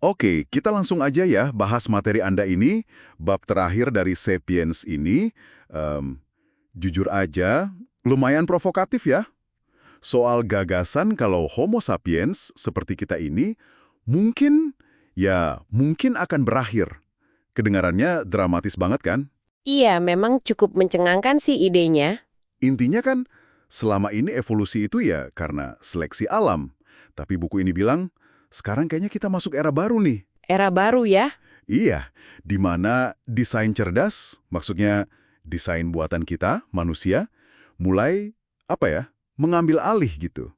Oke, kita langsung aja ya bahas materi Anda ini. Bab terakhir dari Sapiens ini, em, jujur aja, lumayan provokatif ya. Soal gagasan kalau Homo sapiens seperti kita ini, mungkin akan berakhir. Kedengarannya dramatis banget kan? Iya, memang cukup mencengangkan sih idenya. Intinya kan, selama ini evolusi itu ya karena seleksi alam. Tapi buku ini bilang, sekarang kayaknya kita masuk era baru nih. Era baru ya. Iya, di mana desain cerdas, maksudnya desain buatan kita, manusia, mulai, mengambil alih gitu.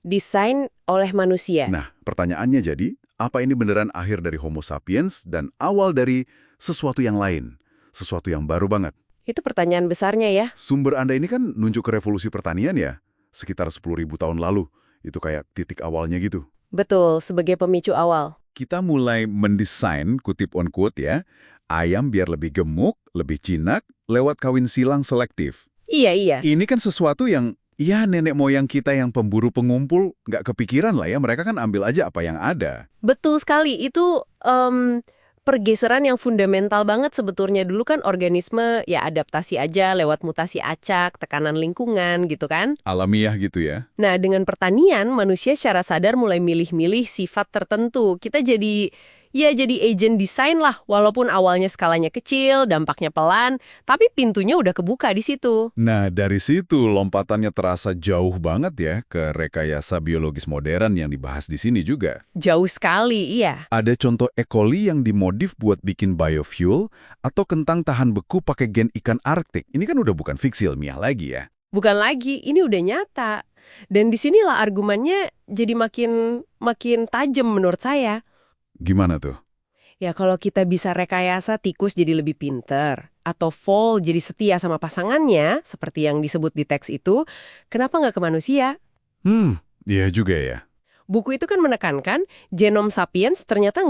Desain oleh manusia. Nah, pertanyaannya jadi, apa ini beneran akhir dari Homo sapiens dan awal dari sesuatu yang lain? Sesuatu yang baru banget. Itu pertanyaan besarnya ya. Sumber Anda ini kan nunjuk ke revolusi pertanian ya, sekitar 10.000 tahun lalu. Itu kayak titik awalnya gitu. Betul, sebagai pemicu awal. Kita mulai mendesain, kutip on quote ya, ayam biar lebih gemuk, lebih jinak, lewat kawin silang selektif. Iya. Ini kan sesuatu yang, ya nenek moyang kita yang pemburu pengumpul, nggak kepikiran lah ya, mereka kan ambil aja apa yang ada. Betul sekali. Itu pergeseran yang fundamental banget sebetulnya. Dulu kan organisme ya adaptasi aja lewat mutasi acak, tekanan lingkungan gitu kan. Alamiah gitu ya. Nah, dengan pertanian, manusia secara sadar mulai milih-milih sifat tertentu. Kita jadi agent desain lah, walaupun awalnya skalanya kecil, dampaknya pelan, tapi pintunya udah kebuka di situ. Nah, dari situ lompatannya terasa jauh banget ya ke rekayasa biologis modern yang dibahas di sini juga. Jauh sekali, iya. Ada contoh E. coli yang dimodif buat bikin biofuel atau kentang tahan beku pakai gen ikan Arktik. Ini kan udah bukan fiksi ilmiah lagi ya. Bukan lagi, ini udah nyata. Dan disinilah argumennya jadi makin tajam menurut saya. Gimana tuh? Ya kalau kita bisa rekayasa tikus jadi lebih pinter, atau vole jadi setia sama pasangannya, seperti yang disebut di teks itu, kenapa nggak ke manusia? Iya juga ya. Buku itu kan menekankan genom sapiens ternyata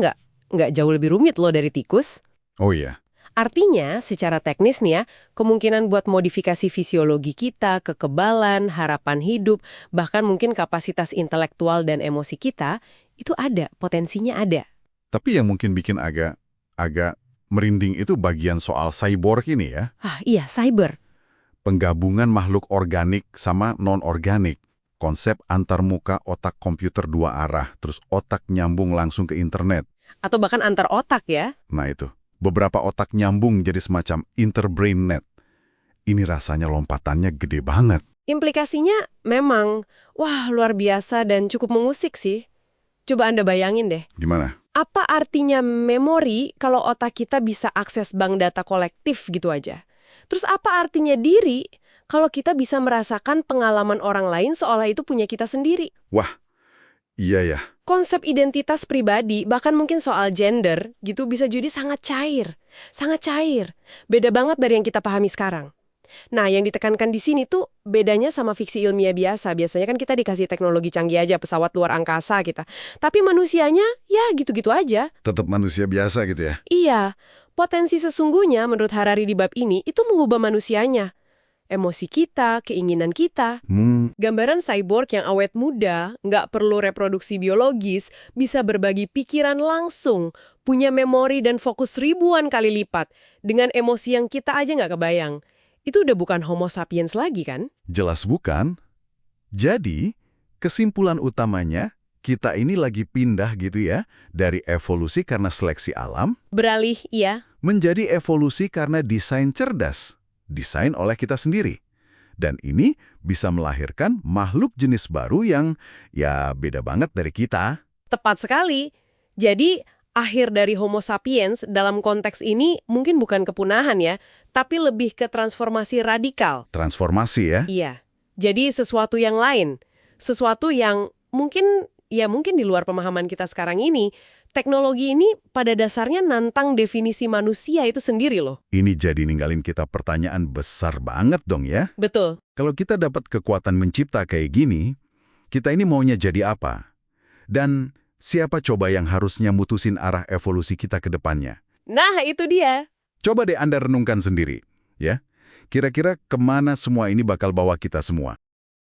nggak jauh lebih rumit loh dari tikus. Oh iya. Artinya, secara teknis nih ya, kemungkinan buat modifikasi fisiologi kita, kekebalan, harapan hidup, bahkan mungkin kapasitas intelektual dan emosi kita, itu ada, potensinya ada. Tapi yang mungkin bikin agak merinding itu bagian soal cyborg ini ya. Iya, cyber. Penggabungan makhluk organik sama non-organik. Konsep antarmuka otak komputer dua arah, terus otak nyambung langsung ke internet. Atau bahkan antar otak ya. Nah itu, beberapa otak nyambung jadi semacam interbrain net. Ini rasanya lompatannya gede banget. Implikasinya memang, luar biasa dan cukup mengusik sih. Coba Anda bayangin deh. Gimana? Apa artinya memori kalau otak kita bisa akses bank data kolektif gitu aja? Terus apa artinya diri kalau kita bisa merasakan pengalaman orang lain seolah itu punya kita sendiri? Wah, iya ya. Konsep identitas pribadi, bahkan mungkin soal gender, gitu bisa jadi sangat cair. Sangat cair. Beda banget dari yang kita pahami sekarang. Nah, yang ditekankan di sini tuh bedanya sama fiksi ilmiah biasa. Biasanya kan kita dikasih teknologi canggih aja, pesawat luar angkasa kita. Tapi manusianya, ya gitu-gitu aja. Tetap manusia biasa gitu ya? Iya, potensi sesungguhnya menurut Harari di bab ini itu mengubah manusianya. Emosi kita, keinginan kita. Gambaran cyborg yang awet muda, nggak perlu reproduksi biologis, bisa berbagi pikiran langsung, punya memori dan fokus ribuan kali lipat, dengan emosi yang kita aja nggak kebayang. Itu udah bukan Homo sapiens lagi kan? Jelas bukan. Jadi, kesimpulan utamanya, kita ini lagi pindah gitu ya, dari evolusi karena seleksi alam, Beralih, iya. menjadi evolusi karena desain cerdas, desain oleh kita sendiri. Dan ini bisa melahirkan makhluk jenis baru yang ya beda banget dari kita. Tepat sekali. Jadi, akhir dari Homo sapiens dalam konteks ini mungkin bukan kepunahan ya, tapi lebih ke transformasi radikal. Transformasi ya. Iya. Jadi sesuatu yang lain. Sesuatu yang mungkin di luar pemahaman kita sekarang ini. Teknologi ini pada dasarnya nantang definisi manusia itu sendiri loh. Ini jadi ninggalin kita pertanyaan besar banget dong ya. Betul. Kalau kita dapat kekuatan mencipta kayak gini, kita ini maunya jadi apa? Dan siapa coba yang harusnya mutusin arah evolusi kita ke depannya? Nah, itu dia. Coba deh Anda renungkan sendiri, ya. Kira-kira kemana semua ini bakal bawa kita semua?